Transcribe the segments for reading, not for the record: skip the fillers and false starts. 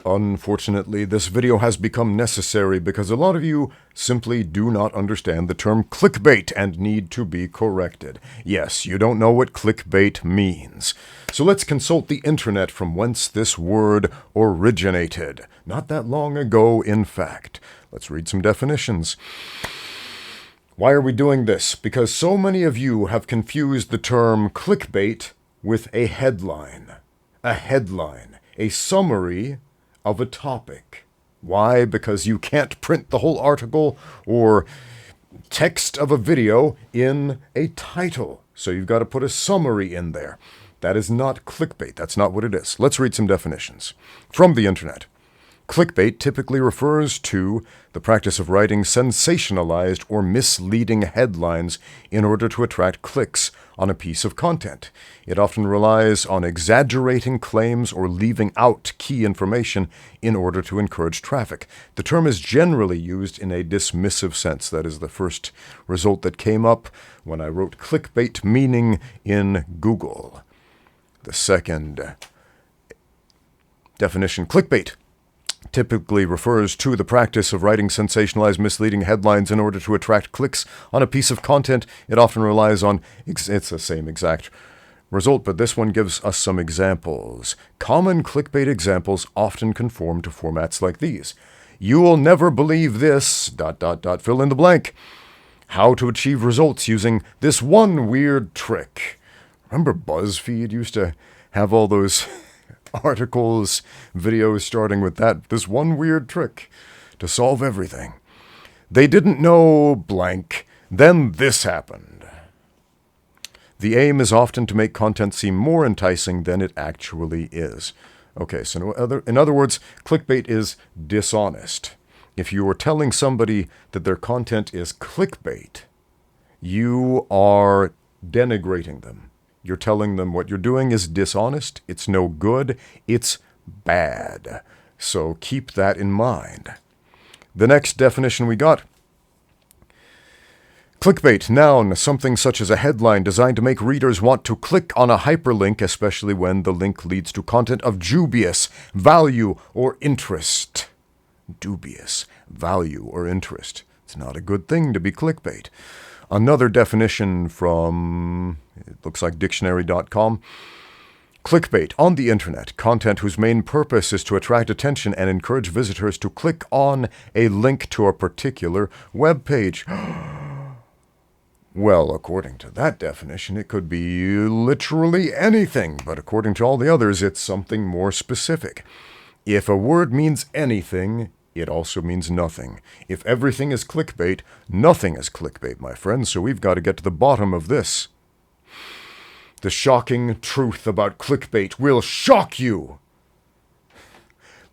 Unfortunately, this video has become necessary because a lot of you simply do not understand the term clickbait and need to be corrected. Yes, you don't know what clickbait means. So let's consult the internet from whence this word originated. Not that long ago, in fact. Let's read some definitions. Why are we doing this? Because so many of you have confused the term clickbait with a headline. A headline. A summary of a topic. Why? Because you can't print the whole article or text of a video in a title. So you've got to put a summary in there. That is not clickbait. That's not what it is. Let's read some definitions from the internet. Clickbait typically refers to the practice of writing sensationalized or misleading headlines in order to attract clicks on a piece of content. It often relies on exaggerating claims or leaving out key information in order to encourage traffic. The term is generally used in a dismissive sense. That is the first result that came up when I wrote clickbait meaning in Google. The second definition, clickbait typically refers to the practice of writing sensationalized, misleading headlines in order to attract clicks on a piece of content. It often relies on, it's the same exact result, but this one gives us some examples. Common clickbait examples often conform to formats like these. You will never believe this, ... fill in the blank. How to achieve results using this one weird trick. Remember BuzzFeed used to have all those articles, videos starting with that, this one weird trick to solve everything. They didn't know blank, then this happened. The aim is often to make content seem more enticing than it actually is. Okay, so in other words, clickbait is dishonest. If you are telling somebody that their content is clickbait, you are denigrating them. You're telling them what you're doing is dishonest, it's no good, it's bad. So keep that in mind. The next definition we got. Clickbait, noun, something such as a headline designed to make readers want to click on a hyperlink, especially when the link leads to content of dubious value or interest. Dubious value or interest. It's not a good thing to be clickbait. Another definition from, it looks like dictionary.com. Clickbait, on the internet, content whose main purpose is to attract attention and encourage visitors to click on a link to a particular web page. Well, according to that definition, it could be literally anything, but according to all the others, it's something more specific. If a word means anything, it also means nothing. If everything is clickbait, nothing is clickbait, my friends, so we've got to get to the bottom of this. The shocking truth about clickbait will shock you!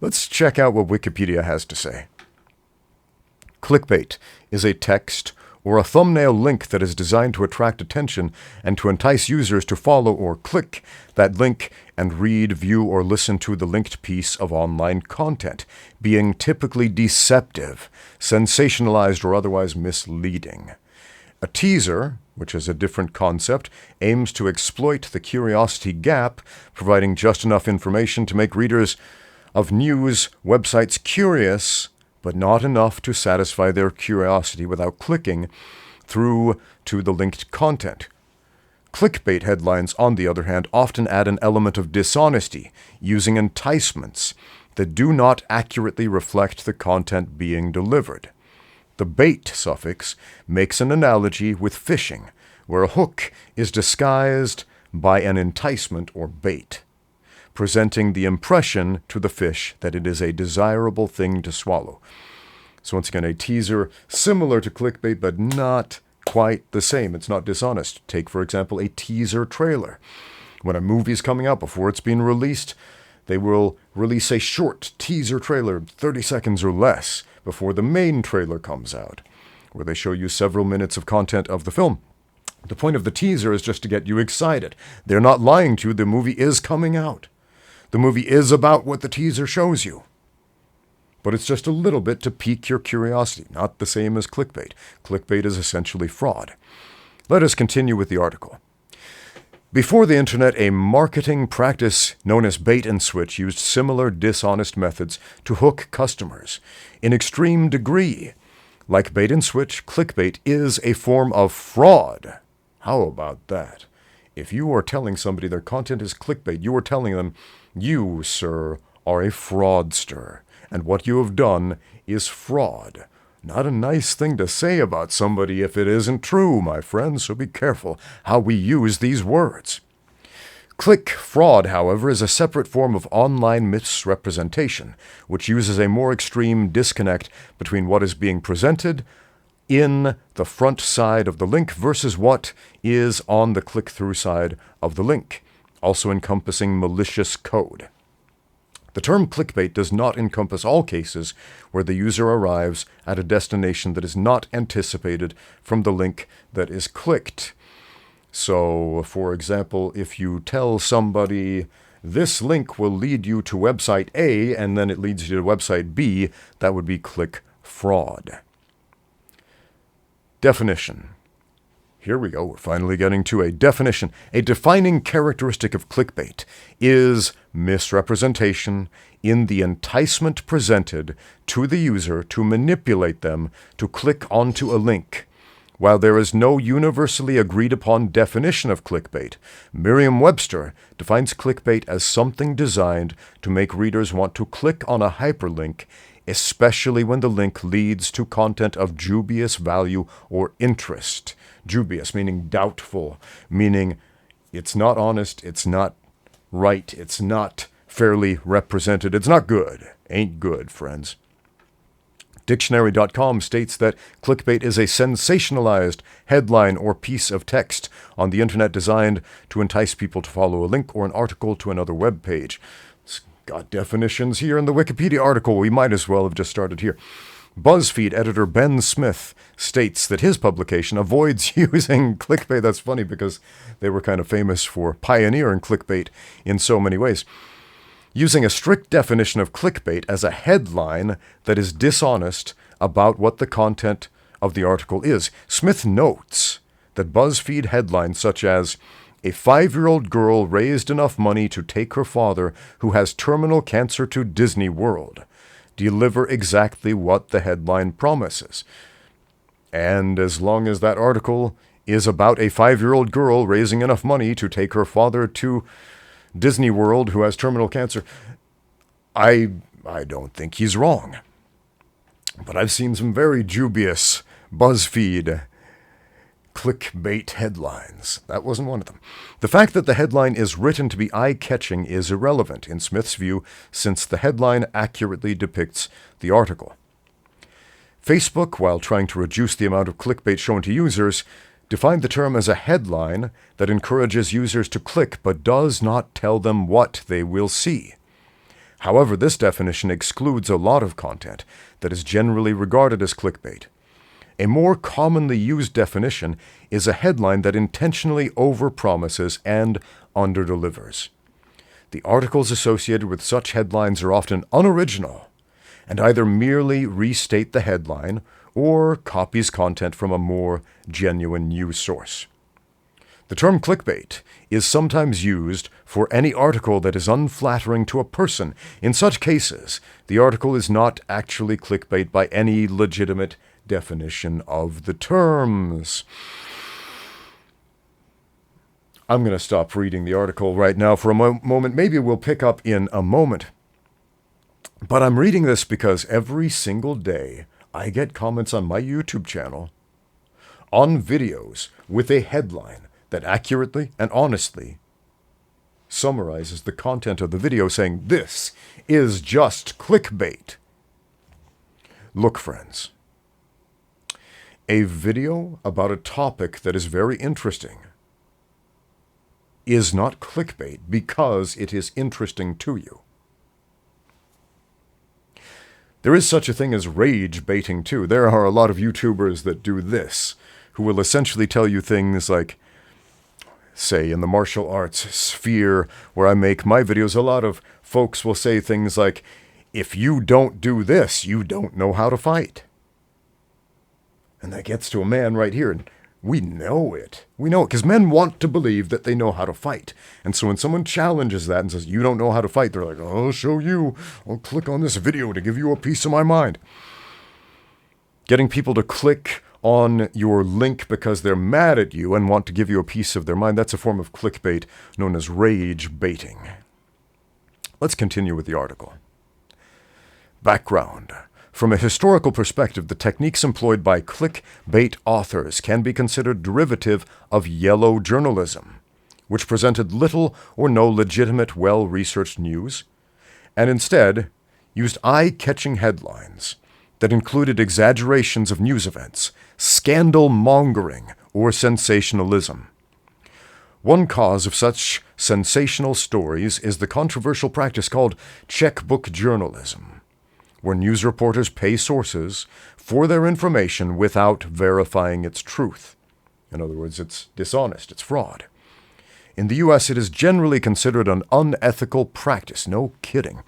Let's check out what Wikipedia has to say. Clickbait is a text or a thumbnail link that is designed to attract attention and to entice users to follow or click that link and read, view, or listen to the linked piece of online content, being typically deceptive, sensationalized, or otherwise misleading. A teaser, which is a different concept, aims to exploit the curiosity gap, providing just enough information to make readers of news websites curious, but not enough to satisfy their curiosity without clicking through to the linked content. Clickbait headlines, on the other hand, often add an element of dishonesty, using enticements that do not accurately reflect the content being delivered. The bait suffix makes an analogy with fishing, where a hook is disguised by an enticement or bait, presenting the impression to the fish that it is a desirable thing to swallow. So once again, a teaser similar to clickbait, but not quite the same. It's not dishonest. Take, for example, a teaser trailer. When a movie's coming out, before it's been released, they will release a short teaser trailer, 30 seconds or less, before the main trailer comes out, where they show you several minutes of content of the film. The point of the teaser is just to get you excited. They're not lying to you. The movie is coming out. The movie is about what the teaser shows you. But it's just a little bit to pique your curiosity, not the same as clickbait. Clickbait is essentially fraud. Let us continue with the article. Before the internet, a marketing practice known as bait and switch used similar dishonest methods to hook customers. In extreme degree, like bait and switch, clickbait is a form of fraud. How about that? If you are telling somebody their content is clickbait, you are telling them, you, sir, are a fraudster, and what you have done is fraud. Not a nice thing to say about somebody if it isn't true, my friends, so be careful how we use these words. Click fraud, however, is a separate form of online misrepresentation, which uses a more extreme disconnect between what is being presented in the front side of the link versus what is on the click-through side of the link, also encompassing malicious code. The term clickbait does not encompass all cases where the user arrives at a destination that is not anticipated from the link that is clicked. So, for example, if you tell somebody, this link will lead you to website A, and then it leads you to website B, that would be click fraud. Definition. Here we go, we're finally getting to a definition. A defining characteristic of clickbait is misrepresentation in the enticement presented to the user to manipulate them to click onto a link. While there is no universally agreed upon definition of clickbait, Merriam-Webster defines clickbait as something designed to make readers want to click on a hyperlink, especially when the link leads to content of dubious value or interest. Dubious, meaning doubtful, meaning it's not honest, it's not right, it's not fairly represented, it's not good. Ain't good, friends. Dictionary.com states that clickbait is a sensationalized headline or piece of text on the internet designed to entice people to follow a link or an article to another web page. It's got definitions here in the Wikipedia article. We might as well have just started here. BuzzFeed editor Ben Smith states that his publication avoids using clickbait. That's funny because they were kind of famous for pioneering clickbait in so many ways. Using a strict definition of clickbait as a headline that is dishonest about what the content of the article is. Smith notes that BuzzFeed headlines such as, a 5-year-old girl raised enough money to take her father, who has terminal cancer, to Disney World, deliver exactly what the headline promises. And as long as that article is about a 5-year-old girl raising enough money to take her father to Disney World who has terminal cancer, I don't think he's wrong. But I've seen some very dubious BuzzFeed clickbait headlines. That wasn't one of them. The fact that the headline is written to be eye-catching is irrelevant in Smith's view, since the headline accurately depicts the article. Facebook, while trying to reduce the amount of clickbait shown to users, defined the term as a headline that encourages users to click but does not tell them what they will see. However, this definition excludes a lot of content that is generally regarded as clickbait. A more commonly used definition is a headline that intentionally overpromises and underdelivers. The articles associated with such headlines are often unoriginal and either merely restate the headline or copies content from a more genuine news source. The term clickbait is sometimes used for any article that is unflattering to a person. In such cases, the article is not actually clickbait by any legitimate definition of the terms. I'm going to stop reading the article right now for a moment. Maybe we'll pick up in a moment. But I'm reading this because every single day I get comments on my YouTube channel on videos with a headline that accurately and honestly summarizes the content of the video, saying, this is just clickbait. Look, friends, a video about a topic that is very interesting is not clickbait because it is interesting to you. There is such a thing as rage baiting, too. There are a lot of YouTubers that do this, who will essentially tell you things like, say, in the martial arts sphere where I make my videos, a lot of folks will say things like, if you don't do this, you don't know how to fight. And that gets to a man right here. And We know it. We know it because men want to believe that they know how to fight. And so when someone challenges that and says, you don't know how to fight, they're like, I'll show you. I'll click on this video to give you a piece of my mind. Getting people to click on your link because they're mad at you and want to give you a piece of their mind, that's a form of clickbait known as rage baiting. Let's continue with the article. Background. From a historical perspective, the techniques employed by clickbait authors can be considered derivative of yellow journalism, which presented little or no legitimate, well-researched news, and instead used eye-catching headlines that included exaggerations of news events, scandal-mongering, or sensationalism. One cause of such sensational stories is the controversial practice called checkbook journalism, where news reporters pay sources for their information without verifying its truth. In other words, it's dishonest, it's fraud. In the U.S., it is generally considered an unethical practice, no kidding,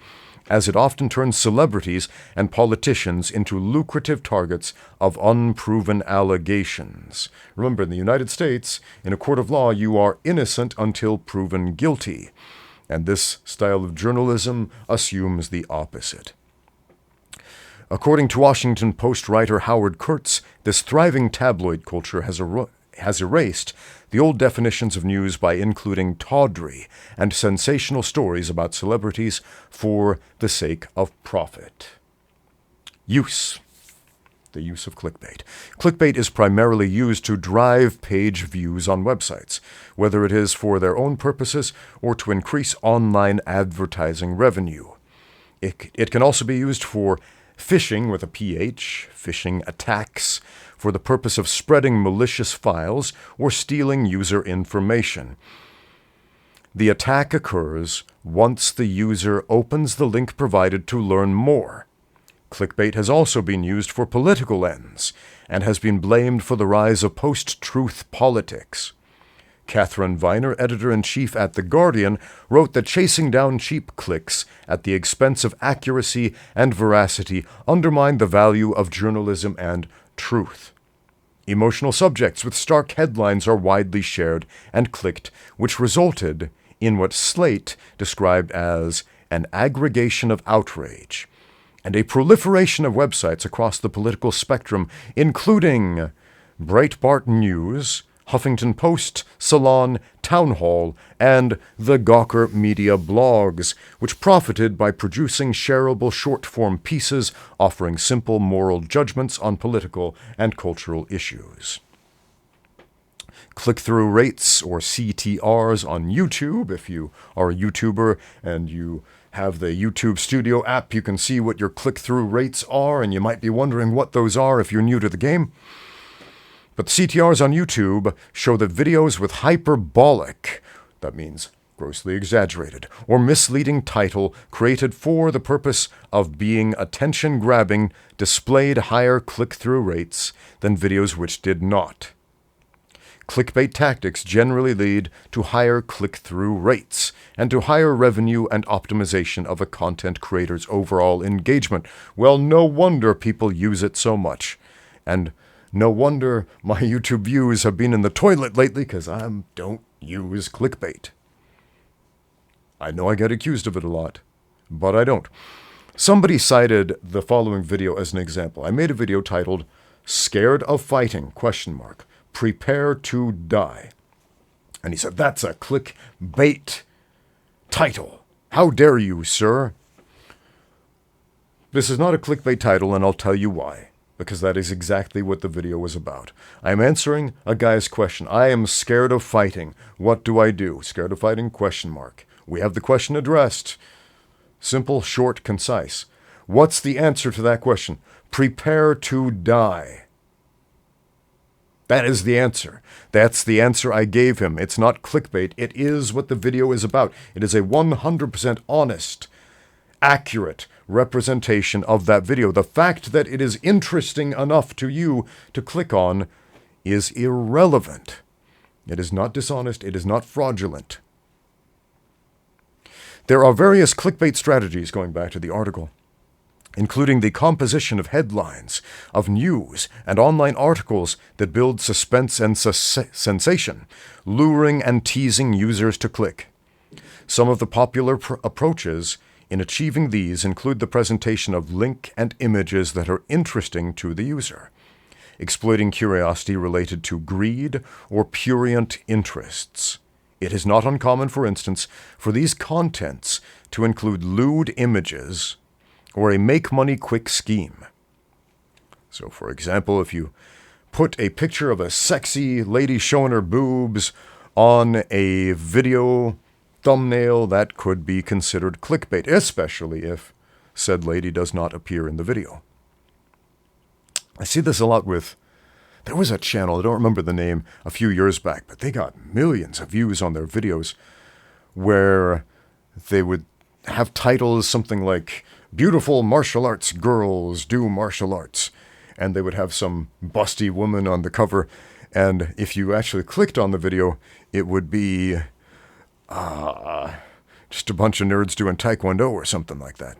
as it often turns celebrities and politicians into lucrative targets of unproven allegations. Remember, in the United States, in a court of law, you are innocent until proven guilty, and this style of journalism assumes the opposite. According to Washington Post writer Howard Kurtz, this thriving tabloid culture has erased the old definitions of news by including tawdry and sensational stories about celebrities for the sake of profit. Use. The use of clickbait. Clickbait is primarily used to drive page views on websites, whether it is for their own purposes or to increase online advertising revenue. It can also be used for phishing with a PH, phishing attacks, for the purpose of spreading malicious files or stealing user information. The attack occurs once the user opens the link provided to learn more. Clickbait has also been used for political ends and has been blamed for the rise of post-truth politics. Catherine Viner, editor-in-chief at The Guardian, wrote that chasing down cheap clicks at the expense of accuracy and veracity undermined the value of journalism and truth. Emotional subjects with stark headlines are widely shared and clicked, which resulted in what Slate described as an aggregation of outrage and a proliferation of websites across the political spectrum, including Breitbart News, Huffington Post, Salon, Town Hall, and the Gawker Media blogs, which profited by producing shareable short-form pieces offering simple moral judgments on political and cultural issues. Click-through rates, or CTRs, on YouTube. If you are a YouTuber and you have the YouTube Studio app, you can see what your click-through rates are, and you might be wondering what those are if you're new to the game. But the CTRs on YouTube show that videos with hyperbolic, that means grossly exaggerated, or misleading title created for the purpose of being attention-grabbing displayed higher click-through rates than videos which did not. Clickbait tactics generally lead to higher click-through rates and to higher revenue and optimization of a content creator's overall engagement. Well, no wonder people use it so much. And no wonder my YouTube views have been in the toilet lately, because I don't use clickbait. I know I get accused of it a lot, but I don't. Somebody cited the following video as an example. I made a video titled, "Scared of Fighting, ? Prepare to Die." And he said, "That's a clickbait title. How dare you, sir?" This is not a clickbait title, and I'll tell you why. Because that is exactly what the video was about. I am answering a guy's question. I am scared of fighting. What do I do? Scared of fighting? ? We have the question addressed. Simple, short, concise. What's the answer to that question? Prepare to die. That is the answer. That's the answer I gave him. It's not clickbait. It is what the video is about. It is a 100% honest, accurate representation of that video. The fact that it is interesting enough to you to click on is irrelevant. It is not dishonest. It is not fraudulent. There are various clickbait strategies, going back to the article. including the composition of headlines, of news, and online articles that build suspense and sensation, luring and teasing users to click. Some of the popular approaches in achieving these include the presentation of link and images that are interesting to the user, exploiting curiosity related to greed or prurient interests. It is not uncommon, for instance, for these contents to include lewd images or a make-money-quick scheme. So, for example, if you put a picture of a sexy lady showing her boobs on a video thumbnail, that could be considered clickbait, especially if said lady does not appear in the video. I see this a lot with, there was a channel, I don't remember the name, a few years back, but they got millions of views on their videos where they would have titles something like, "Beautiful martial arts girls do martial arts." And they would have some busty woman on the cover. And if you actually clicked on the video, it would be just a bunch of nerds doing taekwondo or something like that.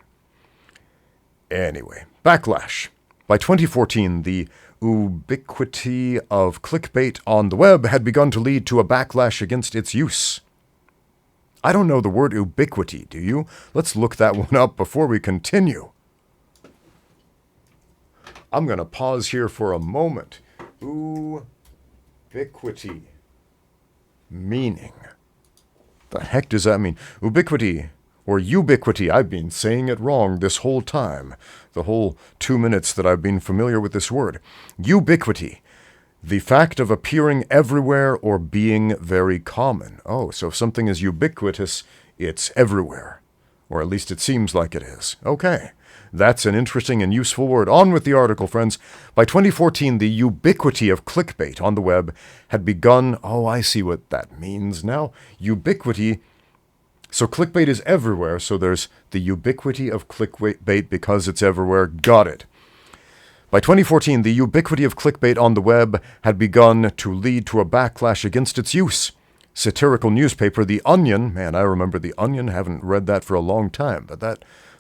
Anyway, backlash. By 2014, the ubiquity of clickbait on the web had begun to lead to a backlash against its use. I don't know the word ubiquity, do you? Let's look that one up before we continue. I'm going to pause here for a moment. Ubiquity. Meaning. The heck does that mean? Ubiquity, or ubiquity. I've been saying it wrong this whole time. The whole 2 minutes that I've been familiar with this word. Ubiquity. The fact of appearing everywhere or being very common. Oh, so if something is ubiquitous, it's everywhere. Or at least it seems like it is. Okay. That's an interesting and useful word. On with the article, friends. By 2014, the ubiquity of clickbait on the web had begun. Oh, I see what that means now. Ubiquity. So clickbait is everywhere, so there's the ubiquity of clickbait because it's everywhere. Got it. By 2014, the ubiquity of clickbait on the web had begun to lead to a backlash against its use. Satirical newspaper The Onion, man, I remember The Onion, haven't read that for a long time, but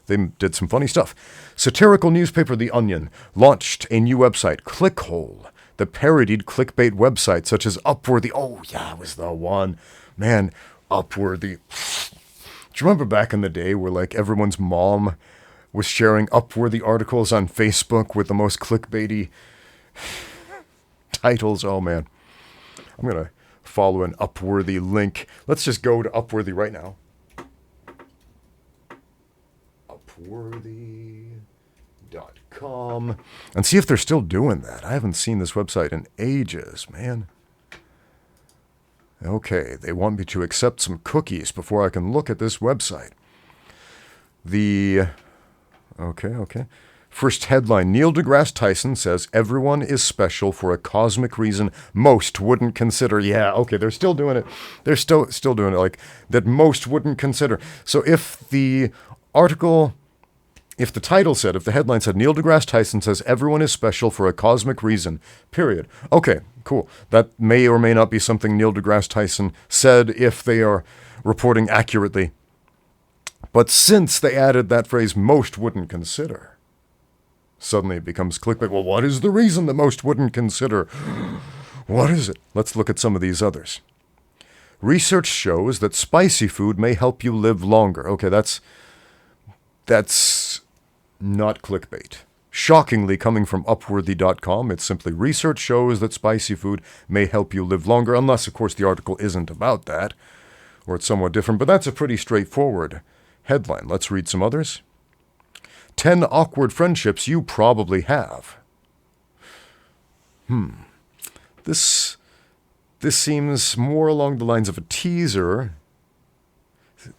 they did some funny stuff. Satirical newspaper The Onion launched a new website, Clickhole, that parodied clickbait websites such as Upworthy. Oh, yeah, it was the one. Man, Upworthy. Do you remember back in the day where, like, everyone's mom was sharing Upworthy articles on Facebook with the most clickbaity titles? Oh, man. I'm going to follow an Upworthy link. Let's just go to Upworthy right now. Upworthy.com and see if they're still doing that. I haven't seen this website in ages, man. Okay, they want me to accept some cookies before I can look at this website. Okay. First headline, Neil deGrasse Tyson says everyone is special for a cosmic reason most wouldn't consider. Yeah, okay, they're still doing it. They're still doing it, like, that most wouldn't consider. So if the article, if the title said, if the headline said, Neil deGrasse Tyson says everyone is special for a cosmic reason, period. Okay, cool. That may or may not be something Neil deGrasse Tyson said if they are reporting accurately. But since they added that phrase, most wouldn't consider, suddenly it becomes clickbait. Well, what is the reason that most wouldn't consider? What is it? Let's look at some of these others. Research shows that spicy food may help you live longer. Okay, that's not clickbait. Shockingly, coming from Upworthy.com, it's simply research shows that spicy food may help you live longer, unless, of course, the article isn't about that, or it's somewhat different. But that's a pretty straightforward headline. Let's read some others. 10 awkward friendships you probably have. This seems more along the lines of a teaser.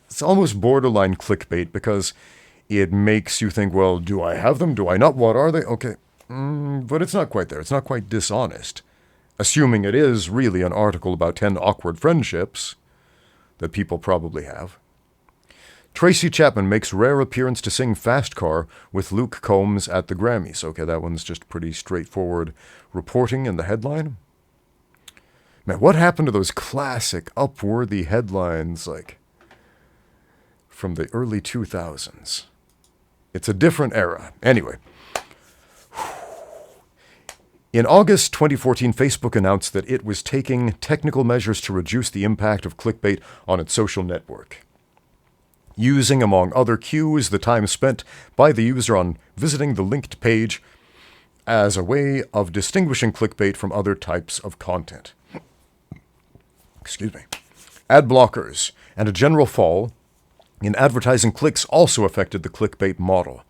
It's almost borderline clickbait because it makes you think, well, do I have them? Do I not? What are they? Okay. But it's not quite there. It's not quite dishonest. Assuming it is really an article about 10 awkward friendships that people probably have. Tracy Chapman makes rare appearance to sing Fast Car with Luke Combs at the Grammys. Okay, that one's just pretty straightforward reporting in the headline. Man, what happened to those classic Upworthy headlines, like, from the early 2000s? It's a different era. Anyway. In August 2014, Facebook announced that it was taking technical measures to reduce the impact of clickbait on its social network, using, among other cues, the time spent by the user on visiting the linked page as a way of distinguishing clickbait from other types of content. Excuse me. Ad blockers and a general fall in advertising clicks also affected the clickbait model,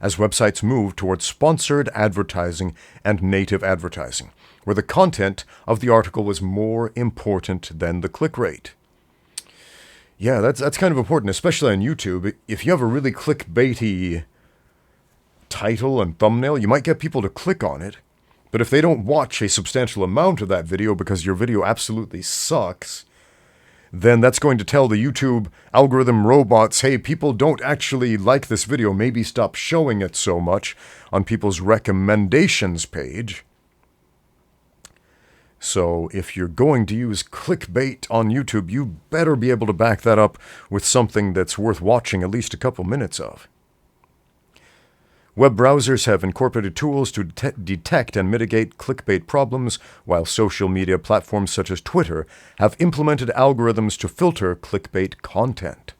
as websites move towards sponsored advertising and native advertising, where the content of the article was more important than the click rate. Yeah, that's kind of important, especially on YouTube. If you have a really clickbaity title and thumbnail, you might get people to click on it, but if they don't watch a substantial amount of that video because your video absolutely sucks, then that's going to tell the YouTube algorithm robots, hey, people don't actually like this video, maybe stop showing it so much on people's recommendations page. So if you're going to use clickbait on YouTube, you better be able to back that up with something that's worth watching at least a couple minutes of. Web browsers have incorporated tools to detect and mitigate clickbait problems, while social media platforms such as Twitter have implemented algorithms to filter clickbait content.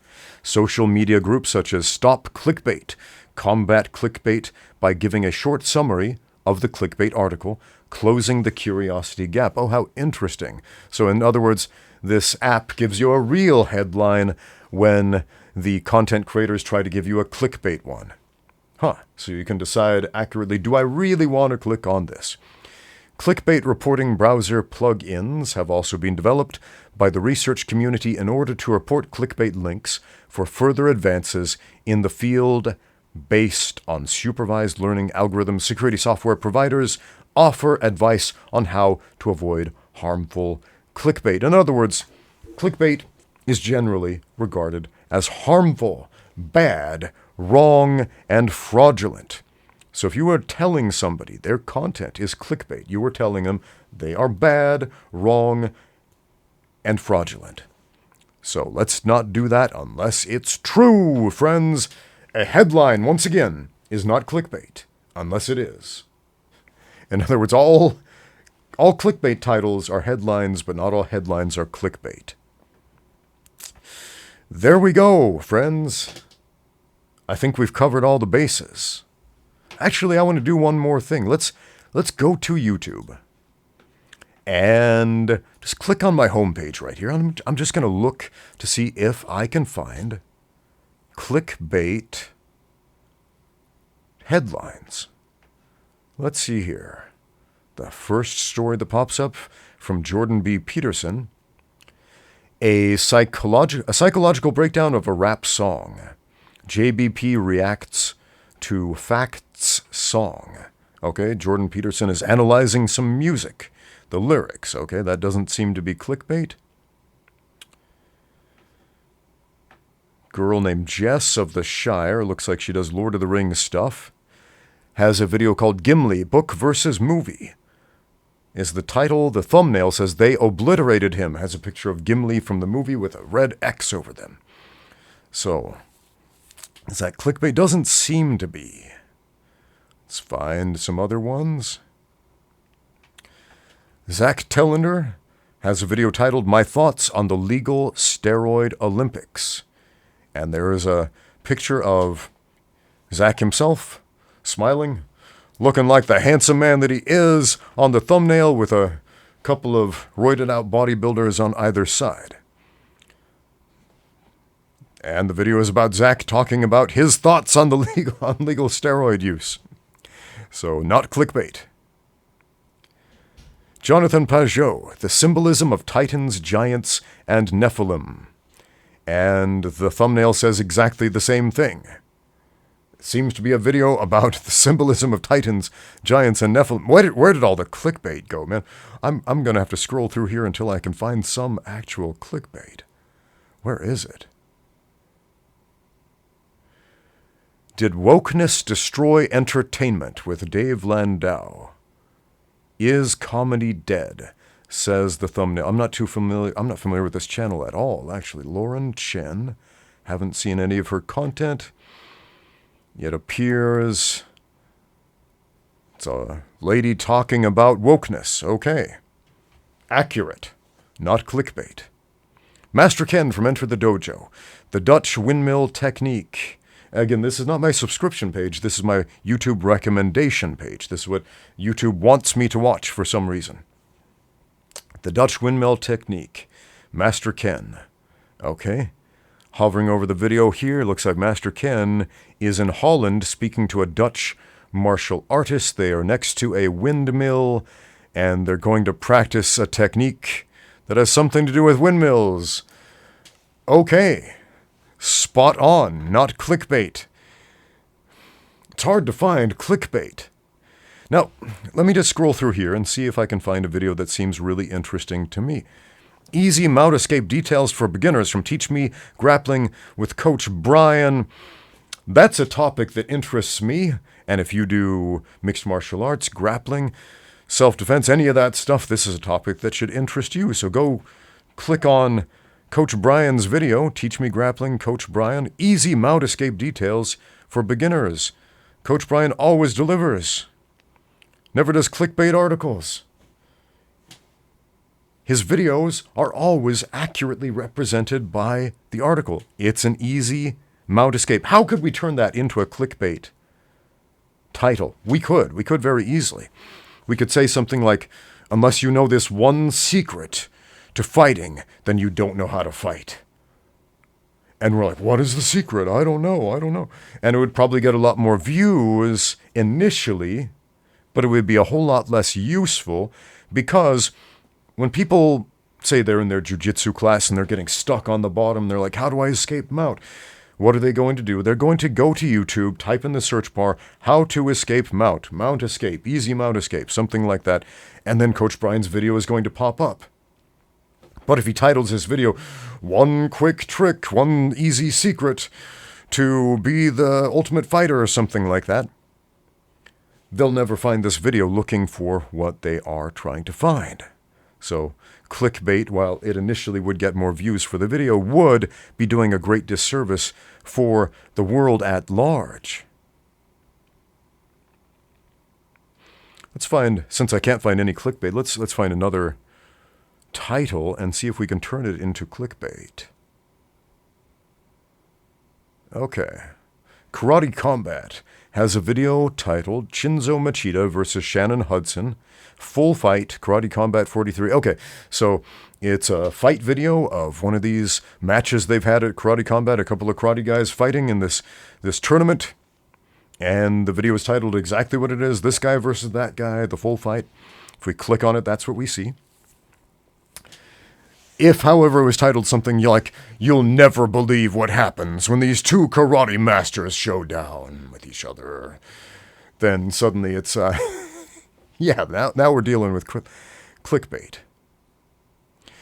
Social media groups such as Stop Clickbait combat clickbait by giving a short summary of the clickbait article, closing the curiosity gap. Oh, how interesting. So in other words, this app gives you a real headline when the content creators try to give you a clickbait one. So you can decide accurately, do I really want to click on this? Clickbait reporting browser plugins have also been developed by the research community in order to report clickbait links for further advances in the field. Based on supervised learning algorithms, security software providers offer advice on how to avoid harmful clickbait. In other words, clickbait is generally regarded as harmful, bad, wrong, and fraudulent. So if you are telling somebody their content is clickbait, you are telling them they are bad, wrong, and fraudulent. So let's not do that unless it's true, friends. A headline, once again, is not clickbait unless it is. In other words, all clickbait titles are headlines, but not all headlines are clickbait. There we go, friends. I think we've covered all the bases. Actually, I want to do one more thing. Let's go to YouTube and just click on my homepage right here. I'm just going to look to see if I can find clickbait headlines. Let's see here. The first story that pops up from Jordan B. Peterson, a psychological breakdown of a rap song. JBP reacts to Facts song. Okay, Jordan Peterson is analyzing some music, the lyrics. Okay, that doesn't seem to be clickbait. Girl named Jess of the Shire, looks like she does Lord of the Rings stuff, has a video called Gimli, Book versus Movie. Is the title. The thumbnail says they obliterated him, has a picture of Gimli from the movie with a red X over them. So, is that clickbait? Doesn't seem to be. Let's find some other ones. Zach Tellender has a video titled My Thoughts on the Legal Steroid Olympics. And there is a picture of Zach himself, smiling, looking like the handsome man that he is on the thumbnail with a couple of roided out bodybuilders on either side. And the video is about Zach talking about his thoughts on the legal steroid use. So, not clickbait. Jonathan Pajot, The Symbolism of Titans, Giants, and Nephilim. And the thumbnail says exactly the same thing. It seems to be a video about the symbolism of Titans, Giants, and Nephilim. Where did all the clickbait go, man? I'm going to have to scroll through here until I can find some actual clickbait. Where is it? Did Wokeness Destroy Entertainment with Dave Landau? Is comedy dead? Says the thumbnail. I'm not familiar with this channel at all, actually. Lauren Chen. Haven't seen any of her content. It appears it's a lady talking about wokeness. Okay. Accurate. Not clickbait. Master Ken from Enter the Dojo. The Dutch Windmill Technique. Again, this is not my subscription page. This is my YouTube recommendation page. This is what YouTube wants me to watch for some reason. The Dutch Windmill Technique. Master Ken. Okay. Hovering over the video here, looks like Master Ken is in Holland speaking to a Dutch martial artist. They are next to a windmill, and they're going to practice a technique that has something to do with windmills. Okay. Spot on, not clickbait. It's hard to find clickbait. Now, let me just scroll through here and see if I can find a video that seems really interesting to me. Easy mount escape details for beginners from Teach Me Grappling with Coach Brian. That's a topic that interests me. And if you do mixed martial arts, grappling, self-defense, any of that stuff, this is a topic that should interest you. So go click on Coach Brian's video, Teach Me Grappling, Coach Brian. Easy mount escape details for beginners. Coach Brian always delivers. Never does clickbait articles. His videos are always accurately represented by the article. It's an easy mount escape. How could we turn that into a clickbait title? We could very easily. We could say something like, unless you know this one secret to fighting, then you don't know how to fight. And we're like, what is the secret? I don't know. And it would probably get a lot more views initially, but it would be a whole lot less useful, because when people say they're in their jiu-jitsu class and they're getting stuck on the bottom, they're like, how do I escape mount? What are they going to do? They're going to go to YouTube, type in the search bar, how to escape mount, mount escape, easy mount escape, something like that. And then Coach Brian's video is going to pop up. But if he titles his video, one quick trick, one easy secret to be the ultimate fighter or something like that, they'll never find this video looking for what they are trying to find. So clickbait, while it initially would get more views for the video, would be doing a great disservice for the world at large. Let's find, since I can't find any clickbait, let's find another title and see if we can turn it into clickbait. Okay. Karate Combat has a video titled Shinzo Machida versus Shannon Hudson. Full fight, Karate Combat 43. Okay, so it's a fight video of one of these matches they've had at Karate Combat, a couple of karate guys fighting in this tournament. And the video is titled exactly what it is, this guy versus that guy, the full fight. If we click on it, that's what we see. If, however, it was titled something like, you'll never believe what happens when these two karate masters show down with each other, then suddenly it's, yeah, now we're dealing with clickbait.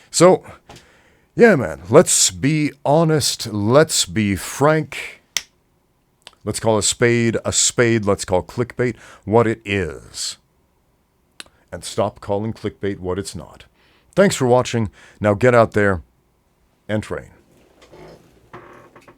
So, yeah, man, let's be honest, let's be frank. Let's call a spade, let's call clickbait what it is. And stop calling clickbait what it's not. Thanks for watching. Now get out there and train.